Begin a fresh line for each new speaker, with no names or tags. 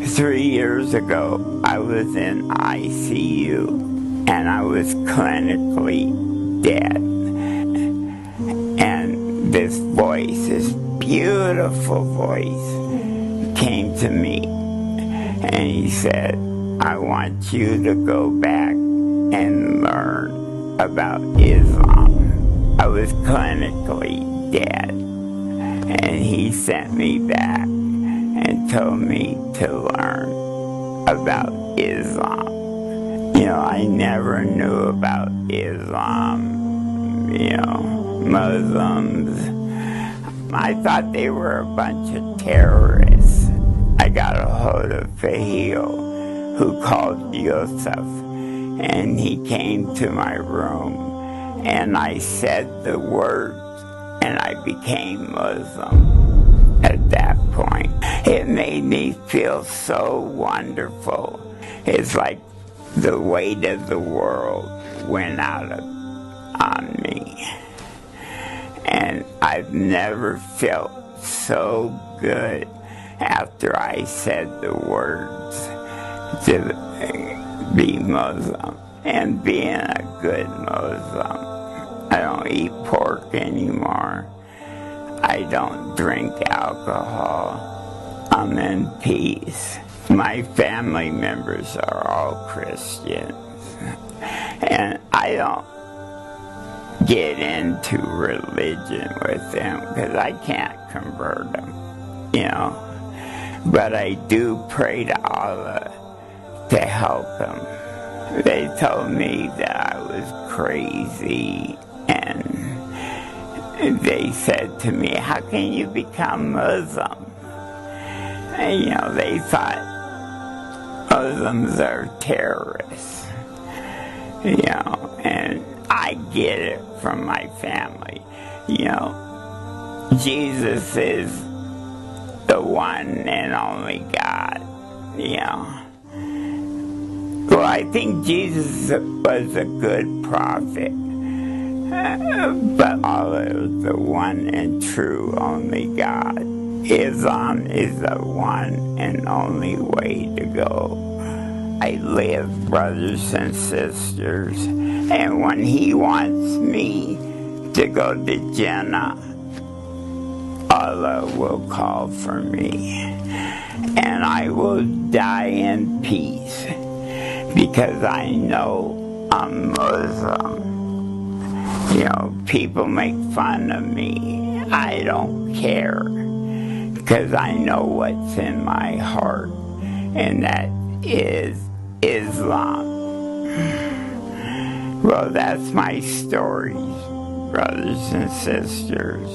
3 years ago, I was in ICU and I was clinically dead. And this voice, this beautiful voice, came to me and he said, I want you to go back and learn about Islam. I was clinically dead. And he sent me back and told me to learn about Islam. You know, I never knew about Islam, you know, Muslims. I thought they were a bunch of terrorists. I got a hold of Fahil, who called Yusuf, and he came to my room, and I said the words, and I became Muslim at that point. It made me feel so wonderful. It's like the weight of the world went on me. And I've never felt so good after I said the words to be Muslim. And being a good Muslim, I don't eat pork anymore. I don't drink alcohol. I'm in peace. My family members are all Christians. And I don't get into religion with them because I can't convert them, you know. But I do pray to Allah to help them. They told me that I was crazy, and they said to me, how can you become Muslim? And, you know, they thought Muslims are terrorists, you know, and I get it from my family. You know, Jesus is the one and only God, you know. Well, I think Jesus was a good prophet, but Allah is the one and true only God. Islam is the one and only way to go. I live, brothers and sisters, and when He wants me to go to Jannah, Allah will call for me, and I will die in peace, because I know I'm Muslim. You know, people make fun of me. I don't care, because I know what's in my heart, and that is Islam. Well, that's my story, brothers and sisters.